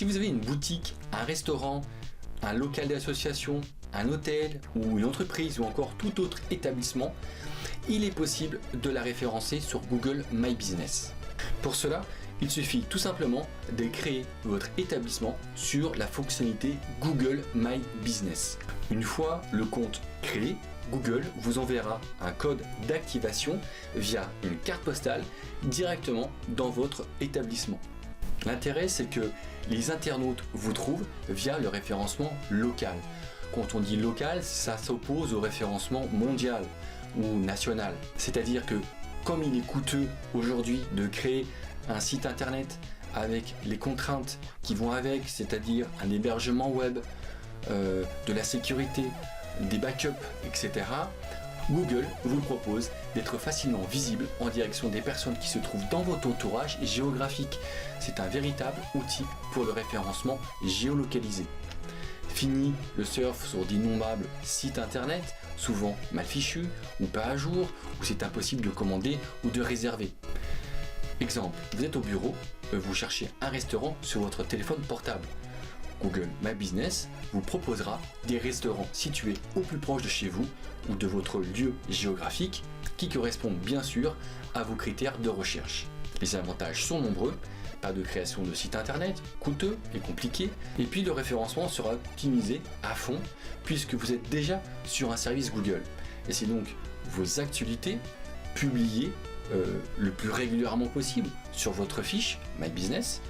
Si vous avez une boutique, un restaurant, un local d'association, un hôtel ou une entreprise ou encore tout autre établissement, il est possible de la référencer sur Google My Business. Pour cela, il suffit tout simplement de créer votre établissement sur la fonctionnalité Google My Business. Une fois le compte créé, Google vous enverra un code d'activation via une carte postale directement dans votre établissement. L'intérêt, c'est que les internautes vous trouvent via le référencement local. Quand on dit local, ça s'oppose au référencement mondial ou national. C'est-à-dire que comme il est coûteux aujourd'hui de créer un site internet avec les contraintes qui vont avec, c'est-à-dire un hébergement web, de la sécurité, des backups, etc., Google vous propose d'être facilement visible en direction des personnes qui se trouvent dans votre entourage géographique. C'est un véritable outil pour le référencement géolocalisé. Fini le surf sur d'innombrables sites internet, souvent mal fichus ou pas à jour, où c'est impossible de commander ou de réserver. Exemple, vous êtes au bureau, vous cherchez un restaurant sur votre téléphone portable. Google My Business vous proposera des restaurants situés au plus proche de chez vous ou de votre lieu géographique qui correspondent bien sûr à vos critères de recherche. Les avantages sont nombreux, pas de création de site internet, coûteux et compliqué, et puis le référencement sera optimisé à fond puisque vous êtes déjà sur un service Google. Et c'est donc vos actualités publiées le plus régulièrement possible sur votre fiche My Business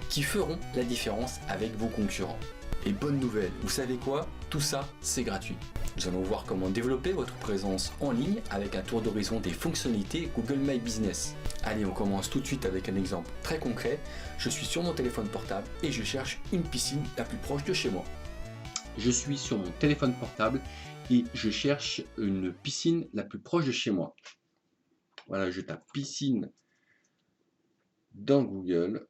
qui feront la différence avec vos concurrents. Et bonne nouvelle, vous savez quoi? Tout ça, c'est gratuit. Nous allons voir comment développer votre présence en ligne avec un tour d'horizon des fonctionnalités Google My Business. Allez, on commence tout de suite avec un exemple très concret. Je suis sur mon téléphone portable et je cherche une piscine la plus proche de chez moi. Je suis sur mon téléphone portable et je cherche une piscine la plus proche de chez moi. Voilà, je tape piscine dans Google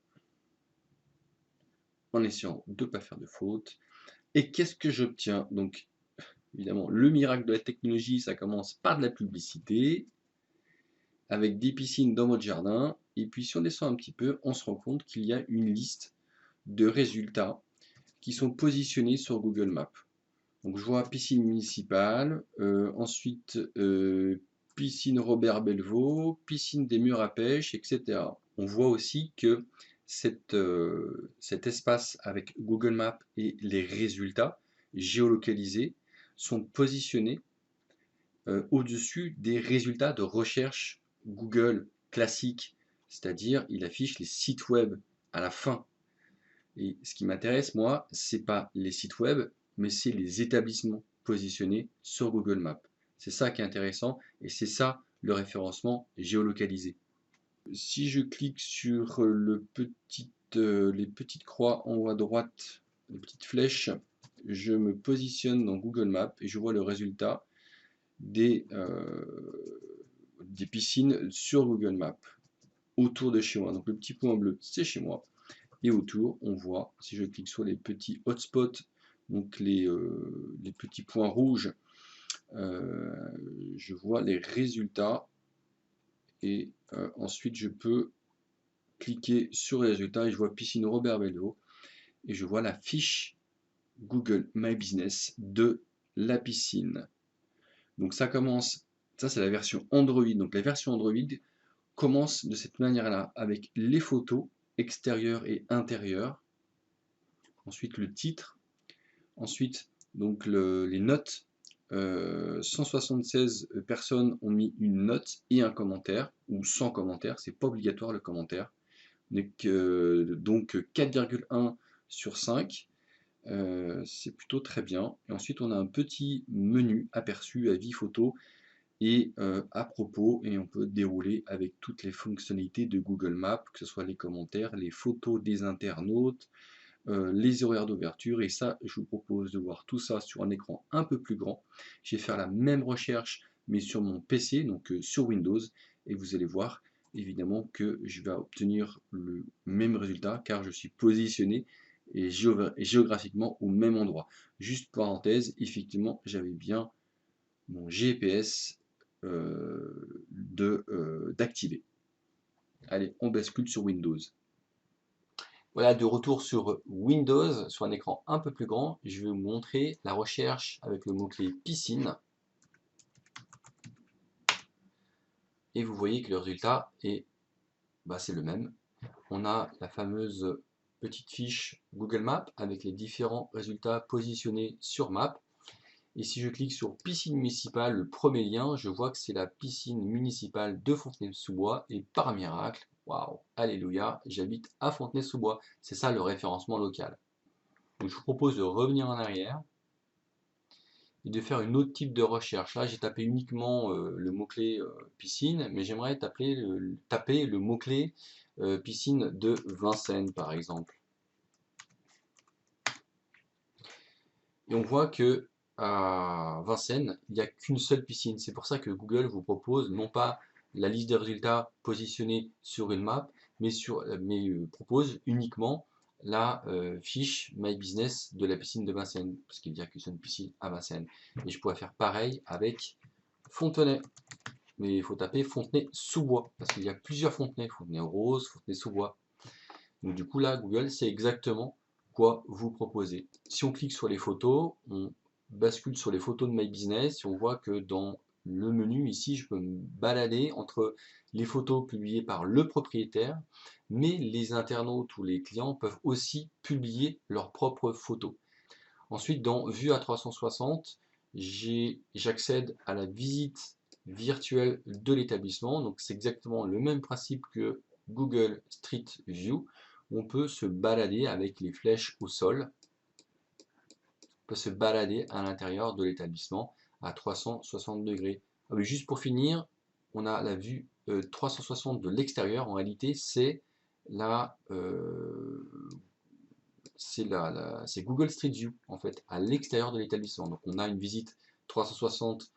en essayant de ne pas faire de faute. Et qu'est-ce que j'obtiens? Donc, évidemment, le miracle de la technologie, ça commence par de la publicité, avec des piscines dans votre jardin. Et puis, si on descend un petit peu, on se rend compte qu'il y a une liste de résultats qui sont positionnés sur Google Maps. Donc, je vois piscine municipale, ensuite piscine Robert Belvaux, piscine des murs à pêche, etc. On voit aussi que cet espace avec Google Maps et les résultats géolocalisés sont positionnés au-dessus des résultats de recherche Google classique, c'est-à-dire il affiche les sites web à la fin. Et ce qui m'intéresse, moi, c'est pas les sites web, mais c'est les établissements positionnés sur Google Maps. C'est ça qui est intéressant et c'est ça le référencement géolocalisé. Si je clique sur les petites croix en haut à droite, les petites flèches, je me positionne dans Google Maps et je vois le résultat des piscines sur Google Maps autour de chez moi. Donc le petit point bleu, c'est chez moi. Et autour, on voit, si je clique sur les petits hotspots, donc les petits points rouges, je vois les résultats. Et ensuite, je peux cliquer sur les résultats et je vois piscine Robert Belvaux. Et je vois la fiche Google My Business de la piscine. Donc ça commence, ça c'est la version Android. Donc la version Android commence de cette manière-là, avec les photos extérieures et intérieures. Ensuite le titre. Ensuite donc les notes. 176 personnes ont mis une note et un commentaire, ou 100 commentaires, c'est pas obligatoire le commentaire. Donc 4,1 sur 5. C'est plutôt très bien. Et ensuite, on a un petit menu aperçu, avis photo et à propos, et on peut dérouler avec toutes les fonctionnalités de Google Maps, que ce soit les commentaires, les photos des internautes, les horaires d'ouverture. Et ça, je vous propose de voir tout ça sur un écran un peu plus grand. Je vais faire la même recherche, mais sur mon PC, donc sur Windows, et vous allez voir évidemment que je vais obtenir le même résultat car je suis positionné et géographiquement au même endroit. Juste parenthèse, effectivement, j'avais bien mon GPS d'activer. Allez, on bascule sur Windows. Voilà, de retour sur Windows, sur un écran un peu plus grand, je vais vous montrer la recherche avec le mot-clé piscine. Et vous voyez que le résultat est, c'est le même. On a la fameuse petite fiche Google Maps avec les différents résultats positionnés sur Maps. Et si je clique sur piscine municipale, le premier lien, je vois que c'est la piscine municipale de Fontenay-sous-Bois. Et par miracle, waouh, alléluia, j'habite à Fontenay-sous-Bois. C'est ça le référencement local. Donc je vous propose de revenir en arrière et de faire une autre type de recherche. Là, j'ai tapé uniquement le mot-clé piscine, mais j'aimerais taper le mot-clé piscine de Vincennes, par exemple. Et on voit que à Vincennes, il n'y a qu'une seule piscine. C'est pour ça que Google vous propose non pas la liste des résultats positionnés sur une map, mais propose uniquement la fiche My Business de la piscine de Vincennes, parce qu'il n'y a qu'une seule piscine à Vincennes. Et je pourrais faire pareil avec Fontenay. Mais il faut taper Fontenay-sous-Bois, parce qu'il y a plusieurs Fontenay, Fontenay-Rose, Fontenay-sous-Bois. Donc du coup là, Google sait exactement quoi vous proposer. Si on clique sur les photos, on bascule sur les photos de My Business, et on voit que dans le menu ici, je peux me balader entre les photos publiées par le propriétaire, mais les internautes ou les clients peuvent aussi publier leurs propres photos. Ensuite, dans Vue à 360, j'accède à la visite virtuelle de l'établissement. Donc c'est exactement le même principe que Google Street View. On peut se balader avec les flèches au sol. On peut se balader à l'intérieur de l'établissement à 360 degrés. Ah oui, juste pour finir, on a la vue 360 de l'extérieur. En réalité, c'est c'est Google Street View en fait à l'extérieur de l'établissement. Donc on a une visite 360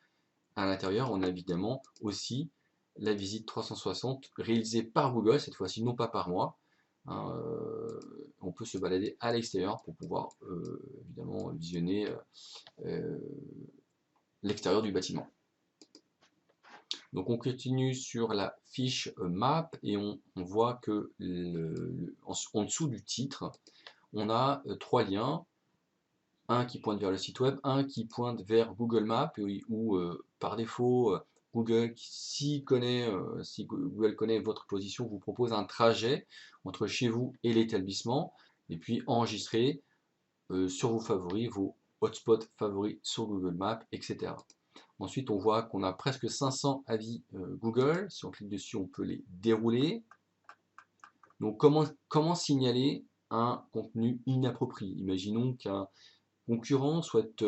à l'intérieur, on a évidemment aussi la visite 360 réalisée par Google, cette fois-ci non pas par moi. On peut se balader à l'extérieur pour pouvoir évidemment visionner l'extérieur du bâtiment. Donc on continue sur la fiche map et on voit que en dessous du titre, on a trois liens, un qui pointe vers le site web, un qui pointe vers Google Maps, où par défaut, Google, si Google connaît votre position, vous propose un trajet entre chez vous et l'établissement, et puis enregistrer sur vos favoris, vos hotspots favoris sur Google Maps, etc. Ensuite, on voit qu'on a presque 500 avis Google. Si on clique dessus, on peut les dérouler. Donc, comment signaler un contenu inapproprié? Imaginons qu'un concurrent souhaite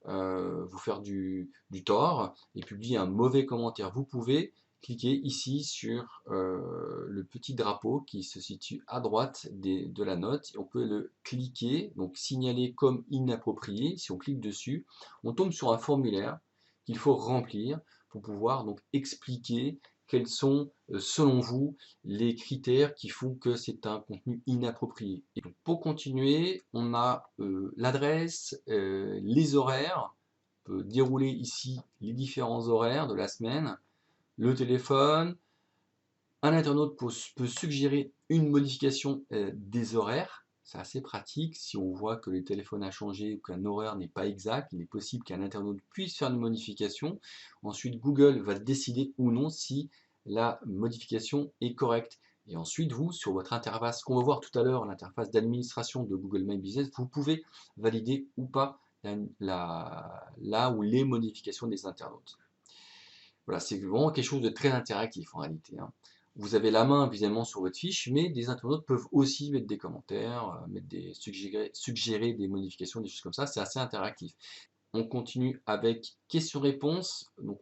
vous faire du tort et publie un mauvais commentaire. Vous pouvez cliquer ici sur le petit drapeau qui se situe à droite de la note. On peut le cliquer, donc signaler comme inapproprié. Si on clique dessus, on tombe sur un formulaire qu'il faut remplir pour pouvoir donc expliquer quels sont, selon vous, les critères qui font que c'est un contenu inapproprié. Et donc, pour continuer, on a l'adresse, les horaires. On peut dérouler ici les différents horaires de la semaine, le téléphone. Un internaute peut suggérer une modification des horaires. C'est assez pratique. Si on voit que le téléphone a changé ou qu'un horaire n'est pas exact, il est possible qu'un internaute puisse faire une modification. Ensuite, Google va décider ou non si la modification est correcte. Et ensuite, vous, sur votre interface, qu'on va voir tout à l'heure, l'interface d'administration de Google My Business, vous pouvez valider ou pas la ou les modifications des internautes. Voilà, c'est vraiment quelque chose de très interactif en réalité. Vous avez la main évidemment sur votre fiche, mais des internautes peuvent aussi mettre des commentaires, suggérer des modifications, des choses comme ça. C'est assez interactif. On continue avec questions-réponses. Donc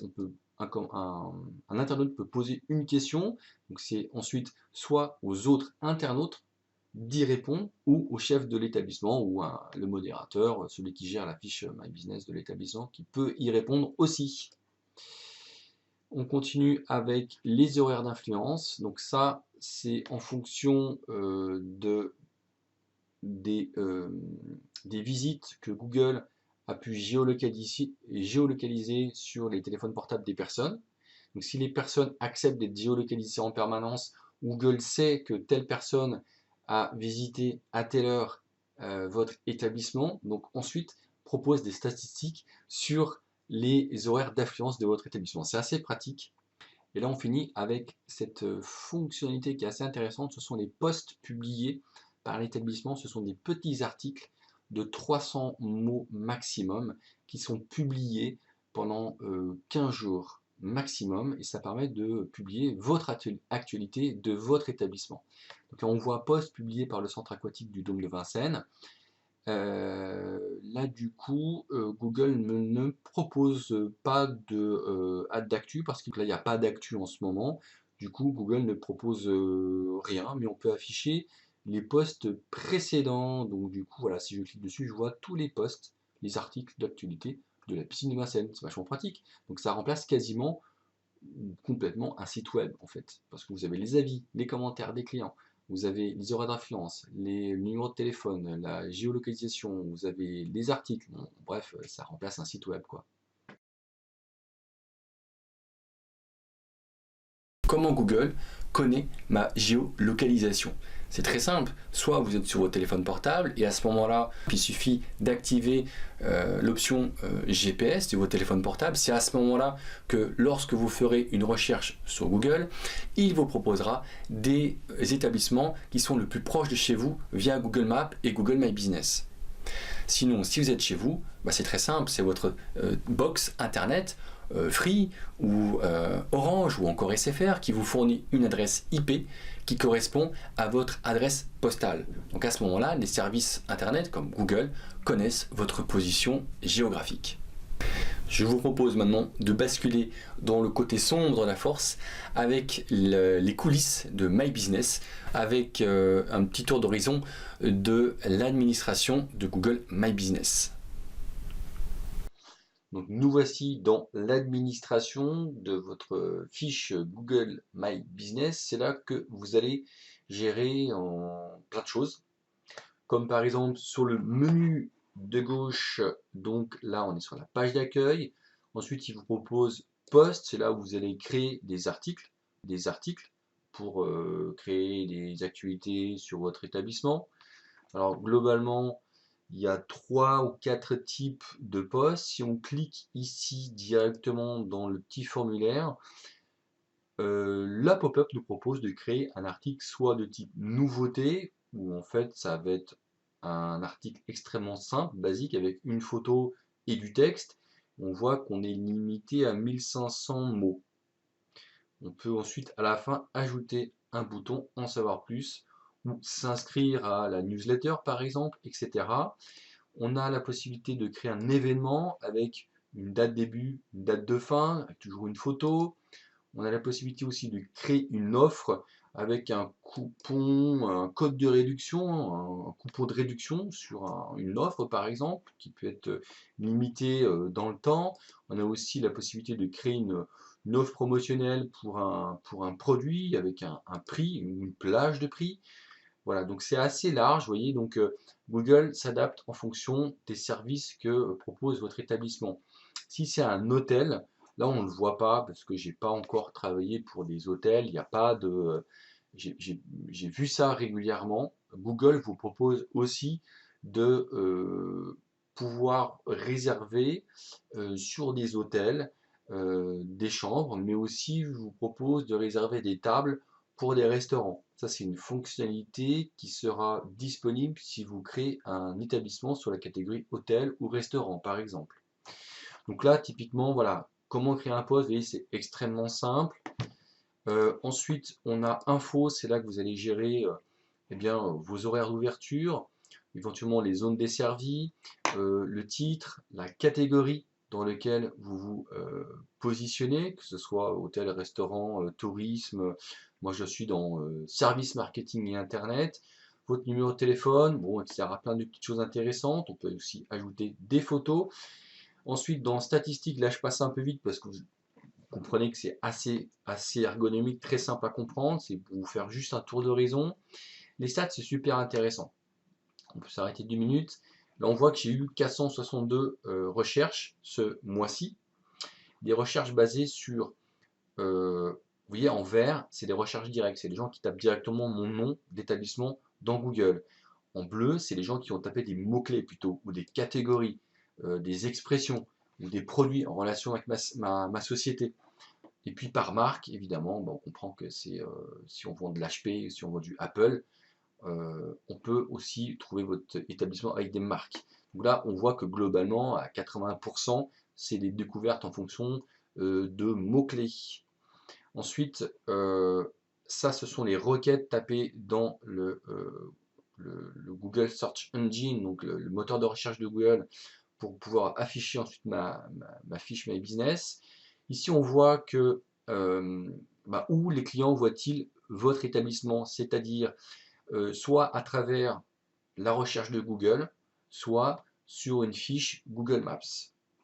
un internaute peut poser une question. Donc c'est ensuite soit aux autres internautes d'y répondre ou au chef de l'établissement ou le modérateur, celui qui gère la fiche My Business de l'établissement, qui peut y répondre aussi. On continue avec les horaires d'influence. Donc ça, c'est en fonction des visites que Google a pu géolocaliser sur les téléphones portables des personnes. Donc si les personnes acceptent d'être géolocalisées en permanence, Google sait que telle personne à visiter à telle heure votre établissement. Donc ensuite, propose des statistiques sur les horaires d'affluence de votre établissement. C'est assez pratique. Et là, on finit avec cette fonctionnalité qui est assez intéressante. Ce sont les posts publiés par l'établissement. Ce sont des petits articles de 300 mots maximum qui sont publiés pendant 15 jours maximum. Et ça permet de publier votre actualité de votre établissement. Donc là, on voit post publié par le centre aquatique du Dôme de Vincennes. Là, du coup, Google ne propose pas de ad d'actu parce que là, il n'y a pas d'actu en ce moment. Du coup, Google ne propose rien, mais on peut afficher les posts précédents. Donc, du coup, voilà, si je clique dessus, je vois tous les posts, les articles d'actualité de la piscine de Vincennes. C'est vachement pratique. Donc, ça remplace quasiment complètement un site web, en fait, parce que vous avez les avis, les commentaires des clients. Vous avez les horaires d'influence, les numéros de téléphone, la géolocalisation, vous avez les articles. Bon, bref, ça remplace un site web, quoi. Comment Google connaît ma géolocalisation? C'est très simple, soit vous êtes sur votre téléphone portable et à ce moment-là, il suffit d'activer l'option GPS de votre téléphone portable. C'est à ce moment-là que lorsque vous ferez une recherche sur Google, il vous proposera des établissements qui sont le plus proches de chez vous via Google Maps et Google My Business. Sinon, si vous êtes chez vous, c'est très simple, c'est votre box internet Free ou Orange ou encore SFR qui vous fournit une adresse IP qui correspond à votre adresse postale. Donc à ce moment-là, les services internet comme Google connaissent votre position géographique. Je vous propose maintenant de basculer dans le côté sombre de la force avec les coulisses de My Business, avec un petit tour d'horizon de l'administration de Google My Business. Donc nous voici dans l'administration de votre fiche Google My Business. C'est là que vous allez gérer en plein de choses. Comme par exemple sur le menu de gauche, donc là on est sur la page d'accueil. Ensuite il vous propose post, c'est là où vous allez créer des articles pour créer des actualités sur votre établissement. Alors globalement, il y a 3 ou 4 types de posts. Si on clique ici directement dans le petit formulaire, la pop-up nous propose de créer un article soit de type nouveauté, où en fait ça va être un article extrêmement simple, basique, avec une photo et du texte. On voit qu'on est limité à 1500 mots. On peut ensuite à la fin ajouter un bouton en savoir plus ou s'inscrire à la newsletter par exemple, etc. On a la possibilité de créer un événement avec une date début, une date de fin, avec toujours une photo. On a la possibilité aussi de créer une offre avec un coupon, un code de réduction, un coupon de réduction sur une offre par exemple, qui peut être limité dans le temps. On a aussi la possibilité de créer une offre promotionnelle pour un produit avec un prix, une plage de prix. Voilà, donc c'est assez large, vous voyez, donc Google s'adapte en fonction des services que propose votre établissement. Si c'est un hôtel, là on ne le voit pas parce que j'ai pas encore travaillé pour des hôtels, il n'y a pas de... J'ai vu ça régulièrement. Google vous propose aussi de pouvoir réserver sur des hôtels des chambres, mais aussi vous propose de réserver des tables pour des restaurants. Ça, c'est une fonctionnalité qui sera disponible si vous créez un établissement sur la catégorie hôtel ou restaurant, par exemple. Donc là, typiquement, voilà, comment créer un post, vous voyez, c'est extrêmement simple. Ensuite, on a info, c'est là que vous allez gérer eh bien, vos horaires d'ouverture, éventuellement les zones desservies, le titre, la catégorie dans laquelle vous vous positionnez, que ce soit hôtel, restaurant, tourisme. Moi, je suis dans service marketing et internet. Votre numéro de téléphone, bon, etc. Plein de petites choses intéressantes. On peut aussi ajouter des photos. Ensuite, dans statistiques, là, je passe un peu vite parce que vous comprenez que c'est assez ergonomique, très simple à comprendre. C'est pour vous faire juste un tour d'horizon. Les stats, c'est super intéressant. On peut s'arrêter 2 minutes. Là, on voit que j'ai eu 462 recherches ce mois-ci. Des recherches basées sur, vous voyez, en vert, c'est des recherches directes. C'est des gens qui tapent directement mon nom d'établissement dans Google. En bleu, c'est les gens qui ont tapé des mots-clés plutôt, ou des catégories, des expressions, ou des produits en relation avec ma société. Et puis par marque, évidemment, on comprend que c'est si on vend de l'HP, si on vend du Apple, on peut aussi trouver votre établissement avec des marques. Donc là, on voit que globalement, à 80%, c'est des découvertes en fonction de mots-clés. Ensuite, ça, ce sont les requêtes tapées dans le Google Search Engine, donc le moteur de recherche de Google, pour pouvoir afficher ensuite ma fiche My Business. Ici, on voit que où les clients voient-ils votre établissement, c'est-à-dire soit à travers la recherche de Google, soit sur une fiche Google Maps.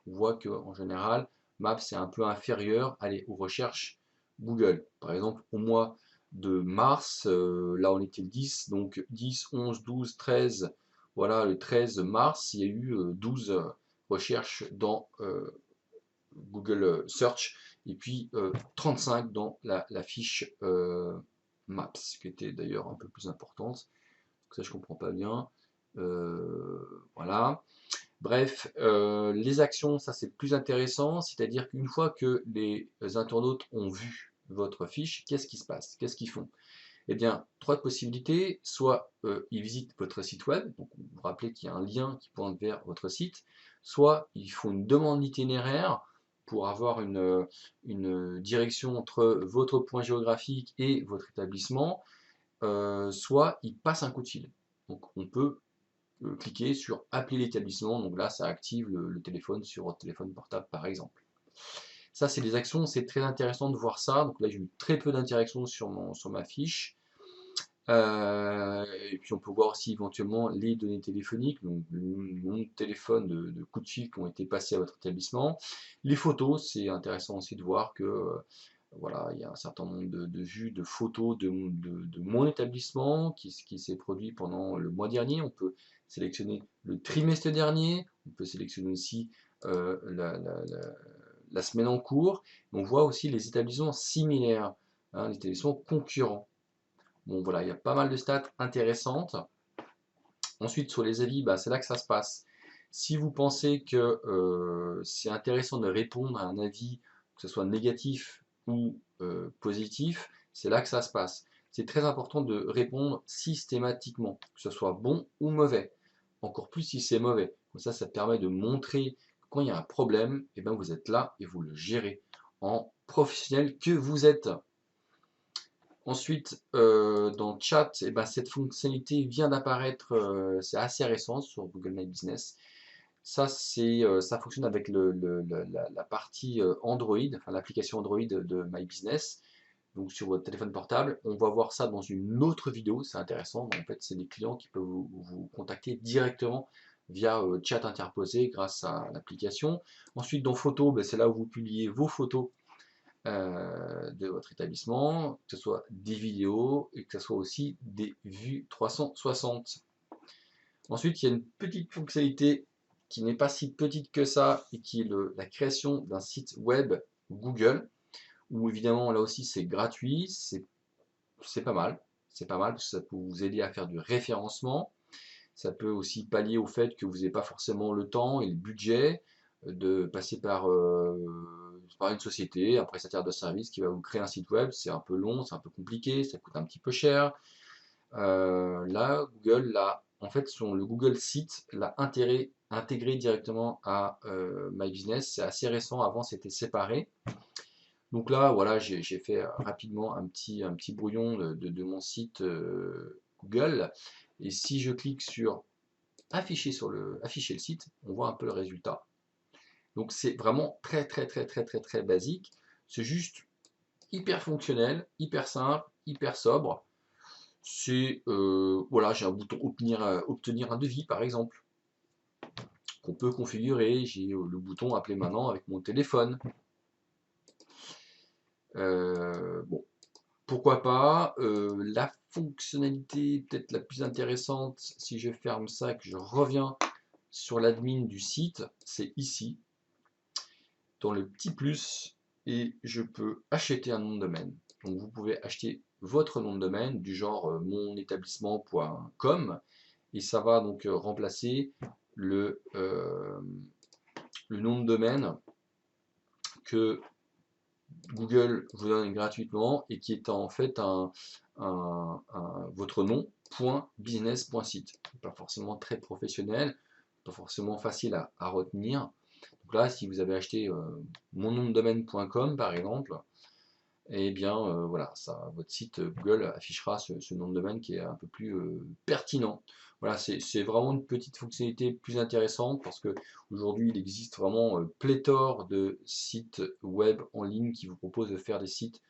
On voit qu'en général, Maps est un peu inférieur aux recherches Google. Par exemple, au mois de mars, là on était le 10, donc 10, 11, 12, 13, voilà, le 13 mars, il y a eu 12 recherches dans Google Search, et puis 35 dans la fiche Maps, qui était d'ailleurs un peu plus importante. Ça, je comprends pas bien. Voilà. Bref, les actions, ça c'est plus intéressant, c'est-à-dire qu'une fois que les internautes ont vu votre fiche, qu'est-ce qui se passe? Qu'est-ce qu'ils font? Eh bien, trois possibilités. Soit ils visitent votre site web, donc vous vous rappelez qu'il y a un lien qui pointe vers votre site, soit ils font une demande itinéraire pour avoir une direction entre votre point géographique et votre établissement, soit ils passent un coup de fil. Donc on peut cliquer sur appeler l'établissement, donc là ça active le téléphone sur votre téléphone portable par exemple. Ça c'est les actions, c'est très intéressant de voir ça, donc là j'ai eu très peu d'interactions sur ma fiche. Et puis on peut voir aussi éventuellement les données téléphoniques, donc le nom de téléphone, de coups de fil qui ont été passés à votre établissement. Les photos, c'est intéressant aussi de voir que voilà, il y a un certain nombre de vues, de photos de mon établissement qui s'est produit pendant le mois dernier. On peut sélectionner le trimestre dernier, on peut sélectionner aussi la semaine en cours. On voit aussi les établissements similaires, hein, les établissements concurrents. Bon voilà, il y a pas mal de stats intéressantes. Ensuite, sur les avis, c'est là que ça se passe. Si vous pensez que c'est intéressant de répondre à un avis, que ce soit négatif ou positif, c'est là que ça se passe. C'est très important de répondre systématiquement, que ce soit bon ou mauvais. Encore plus si c'est mauvais. Comme ça permet de montrer que quand il y a un problème, eh ben vous êtes là et vous le gérez en professionnel que vous êtes. Ensuite, dans Chat, cette fonctionnalité vient d'apparaître, c'est assez récent sur Google My Business. Ça, ça fonctionne avec la partie Android, enfin l'application Android de My Business, donc sur votre téléphone portable. On va voir ça dans une autre vidéo, c'est intéressant. En fait, c'est des clients qui peuvent vous contacter directement via chat interposé grâce à l'application. Ensuite, dans Photos, c'est là où vous publiez vos photos de votre établissement, que ce soit des vidéos et que ce soit aussi des vues 360. Ensuite, il y a une petite fonctionnalité qui n'est pas si petite que ça et qui est la création d'un site web Google, où évidemment là aussi c'est gratuit, c'est pas mal. C'est pas mal parce que ça peut vous aider à faire du référencement. Ça peut aussi pallier au fait que vous n'avez pas forcément le temps et le budget de passer par une société, un prestataire de service qui va vous créer un site web. C'est un peu long, c'est un peu compliqué, ça coûte un petit peu cher. Là, Google en fait, le Google Site l'a intégré directement à My Business. C'est assez récent, avant c'était séparé. Donc là, voilà, j'ai fait rapidement un petit brouillon de mon site Google. Et si je clique sur afficher le site, on voit un peu le résultat. Donc c'est vraiment très très très très très très basique. C'est juste hyper fonctionnel, hyper simple, hyper sobre. C'est voilà, j'ai un bouton obtenir un devis par exemple qu'on peut configurer. J'ai le bouton appeler maintenant avec mon téléphone. Bon, pourquoi pas. La fonctionnalité peut-être la plus intéressante, si je ferme ça et que je reviens sur l'admin du site, c'est ici, dans le petit plus, et je peux acheter un nom de domaine. Donc vous pouvez acheter votre nom de domaine du genre monétablissement.com et ça va donc remplacer le nom de domaine que Google vous donne gratuitement et qui est en fait votre nom .business.site. Pas forcément très professionnel, pas forcément facile à retenir. Donc là, si vous avez acheté mon nom de domaine.com par exemple, et bien voilà, votre site Google affichera ce nom de domaine qui est un peu plus pertinent. Voilà, c'est vraiment une petite fonctionnalité plus intéressante parce que aujourd'hui il existe vraiment pléthore de sites web en ligne qui vous proposent de faire des sites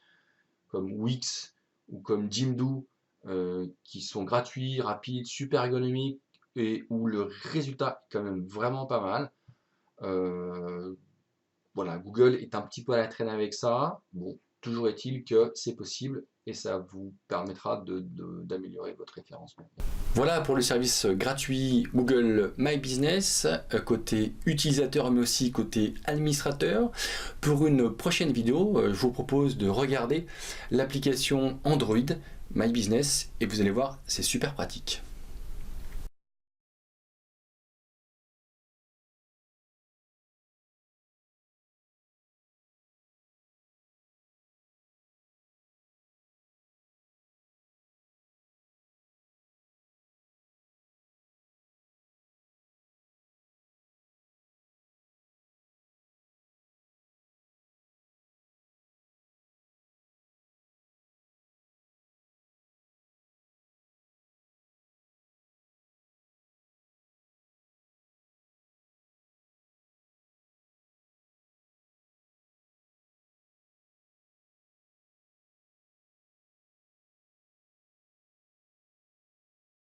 comme Wix ou comme Jimdo qui sont gratuits, rapides, super ergonomiques et où le résultat est quand même vraiment pas mal. Voilà, Google est un petit peu à la traîne avec ça. Bon, toujours est-il que c'est possible et ça vous permettra d'améliorer votre référencement. Voilà pour le service gratuit Google My Business, côté utilisateur mais aussi côté administrateur. Pour une prochaine vidéo, je vous propose de regarder l'application Android My Business et vous allez voir, c'est super pratique.